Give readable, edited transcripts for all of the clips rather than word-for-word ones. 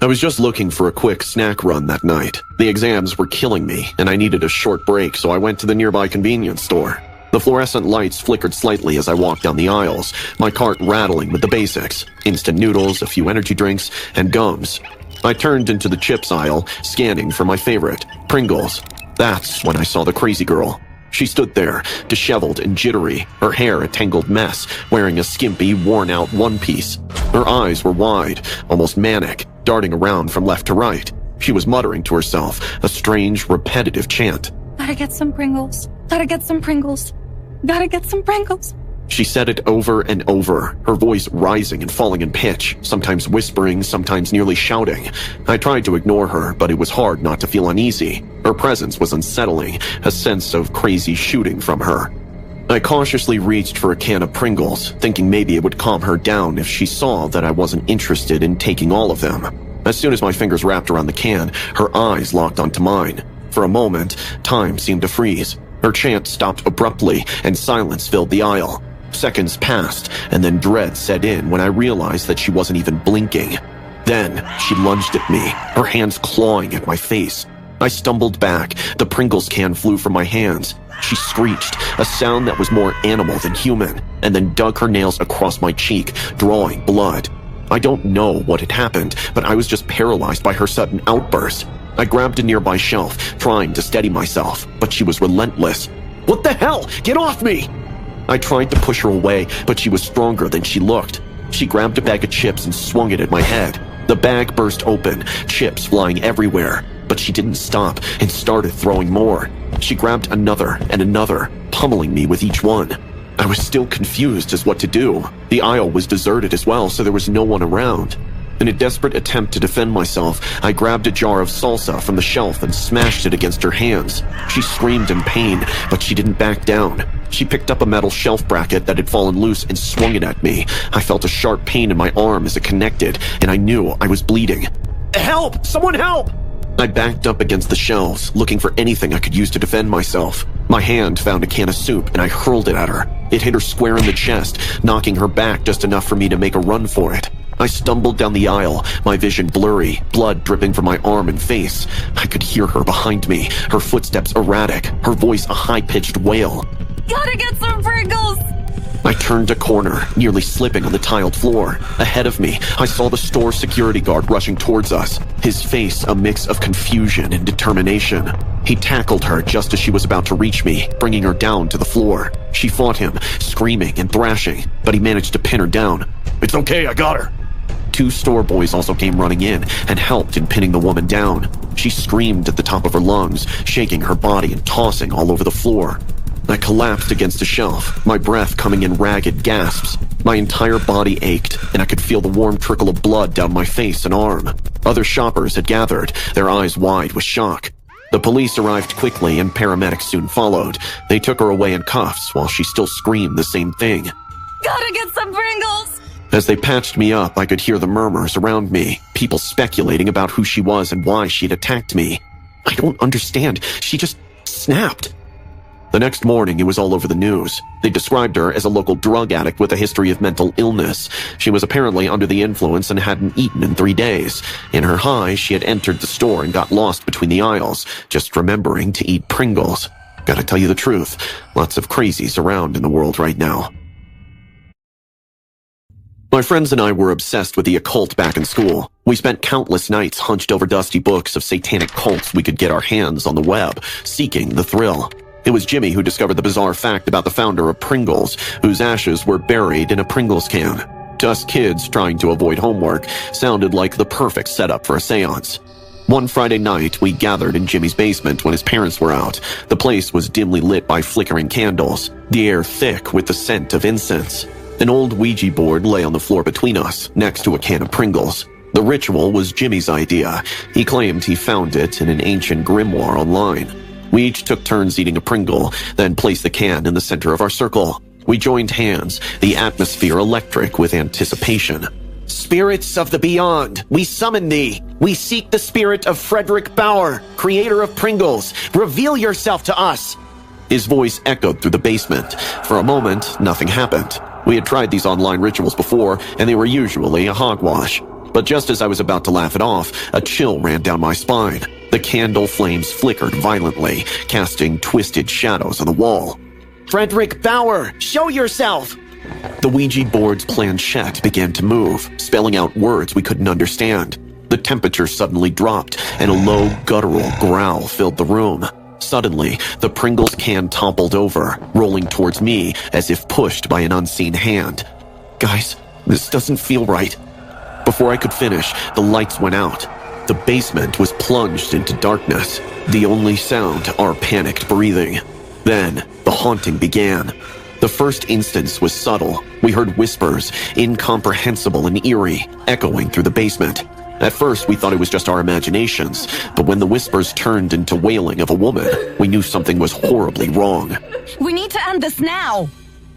I was just looking for a quick snack run that night. The exams were killing me, and I needed a short break, so I went to the nearby convenience store. The fluorescent lights flickered slightly as I walked down the aisles, my cart rattling with the basics: instant noodles, a few energy drinks, and gums. I turned into the chips aisle, scanning for my favorite, Pringles. That's when I saw the crazy girl. She stood there, disheveled and jittery, her hair a tangled mess, wearing a skimpy, worn-out one-piece. Her eyes were wide, almost manic, darting around from left to right. She was muttering to herself, a strange, repetitive chant. Gotta get some Pringles. Gotta get some Pringles. Gotta get some Pringles. She said it over and over, her voice rising and falling in pitch, sometimes whispering, sometimes nearly shouting. I tried to ignore her, but it was hard not to feel uneasy. Her presence was unsettling, a sense of crazy shooting from her. I cautiously reached for a can of Pringles, thinking maybe it would calm her down if she saw that I wasn't interested in taking all of them. As soon as my fingers wrapped around the can, her eyes locked onto mine. For a moment, time seemed to freeze. Her chant stopped abruptly, and silence filled the aisle. Seconds passed, and then dread set in when I realized that she wasn't even blinking. Then, she lunged at me, her hands clawing at my face. I stumbled back, the Pringles can flew from my hands. She screeched, a sound that was more animal than human, and then dug her nails across my cheek, drawing blood. I don't know what had happened, but I was just paralyzed by her sudden outburst. I grabbed a nearby shelf, trying to steady myself, but she was relentless. "What the hell? Get off me!" I tried to push her away, but she was stronger than she looked. She grabbed a bag of chips and swung it at my head. The bag burst open, chips flying everywhere, but she didn't stop and started throwing more. She grabbed another and another, pummeling me with each one. I was still confused as what to do. The aisle was deserted as well, so there was no one around. In a desperate attempt to defend myself, I grabbed a jar of salsa from the shelf and smashed it against her hands. She screamed in pain, but she didn't back down. She picked up a metal shelf bracket that had fallen loose and swung it at me. I felt a sharp pain in my arm as it connected, and I knew I was bleeding. "Help! Someone help!" I backed up against the shelves, looking for anything I could use to defend myself. My hand found a can of soup, and I hurled it at her. It hit her square in the chest, knocking her back just enough for me to make a run for it. I stumbled down the aisle, my vision blurry, blood dripping from my arm and face. I could hear her behind me, her footsteps erratic, her voice a high-pitched wail. Gotta get some Pringles! I turned a corner, nearly slipping on the tiled floor. Ahead of me, I saw the store security guard rushing towards us, his face a mix of confusion and determination. He tackled her just as she was about to reach me, bringing her down to the floor. She fought him, screaming and thrashing, but he managed to pin her down. "It's okay, I got her." Two store boys also came running in and helped in pinning the woman down. She screamed at the top of her lungs, shaking her body and tossing all over the floor. I collapsed against a shelf, my breath coming in ragged gasps. My entire body ached, and I could feel the warm trickle of blood down my face and arm. Other shoppers had gathered, their eyes wide with shock. The police arrived quickly, and paramedics soon followed. They took her away in cuffs while she still screamed the same thing. Gotta get some Pringles! As they patched me up, I could hear the murmurs around me, people speculating about who she was and why she'd attacked me. I don't understand. She just snapped. The next morning, it was all over the news. They described her as a local drug addict with a history of mental illness. She was apparently under the influence and hadn't eaten in 3 days. In her high, she had entered the store and got lost between the aisles, just remembering to eat Pringles. Gotta tell you the truth, lots of crazies around in the world right now. My friends and I were obsessed with the occult back in school. We spent countless nights hunched over dusty books of satanic cults we could get our hands on the web, seeking the thrill. It was Jimmy who discovered the bizarre fact about the founder of Pringles, whose ashes were buried in a Pringles can. To us kids trying to avoid homework sounded like the perfect setup for a seance. One Friday night, we gathered in Jimmy's basement when his parents were out. The place was dimly lit by flickering candles, the air thick with the scent of incense. An old Ouija board lay on the floor between us, next to a can of Pringles. The ritual was Jimmy's idea. He claimed he found it in an ancient grimoire online. We each took turns eating a Pringle, then placed the can in the center of our circle. We joined hands, the atmosphere electric with anticipation. "Spirits of the beyond, we summon thee. We seek the spirit of Frederick Bauer, creator of Pringles. Reveal yourself to us." His voice echoed through the basement. For a moment, nothing happened. We had tried these online rituals before, and they were usually a hogwash. But just as I was about to laugh it off, a chill ran down my spine. The candle flames flickered violently, casting twisted shadows on the wall. Frederick Bauer, show yourself! The Ouija board's planchette began to move, spelling out words we couldn't understand. The temperature suddenly dropped, and a low, guttural growl filled the room. Suddenly, the Pringles can toppled over, rolling towards me as if pushed by an unseen hand. Guys, this doesn't feel right. Before I could finish, the lights went out. The basement was plunged into darkness, the only sound our panicked breathing. Then, the haunting began. The first instance was subtle. We heard whispers, incomprehensible and eerie, echoing through the basement. At first, we thought it was just our imaginations, but when the whispers turned into wailing of a woman, we knew something was horribly wrong. We need to end this now!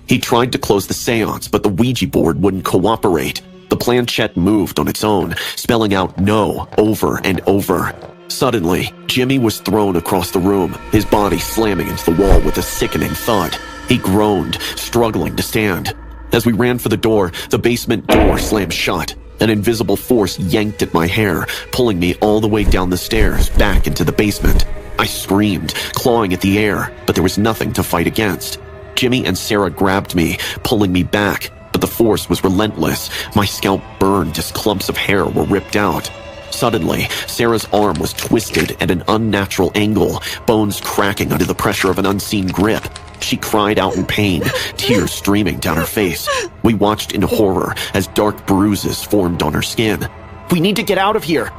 He tried to close the seance, but the Ouija board wouldn't cooperate. The planchette moved on its own, spelling out no over and over. Suddenly, Jimmy was thrown across the room, his body slamming into the wall with a sickening thud. He groaned, struggling to stand. As we ran for the door, the basement door slammed shut. An invisible force yanked at my hair, pulling me all the way down the stairs, back into the basement. I screamed, clawing at the air, but there was nothing to fight against. Jimmy and Sarah grabbed me, pulling me back, but the force was relentless. My scalp burned as clumps of hair were ripped out. Suddenly, Sarah's arm was twisted at an unnatural angle, bones cracking under the pressure of an unseen grip. She cried out in pain, tears streaming down her face. We watched in horror as dark bruises formed on her skin. We need to get out of here!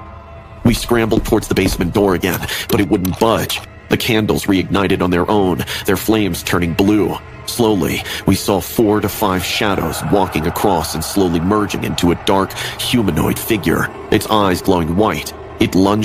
We scrambled towards the basement door again, but it wouldn't budge. The candles reignited on their own, their flames turning blue. Slowly, we saw 4 to 5 shadows walking across and slowly merging into a dark, humanoid figure, its eyes glowing white. It lunged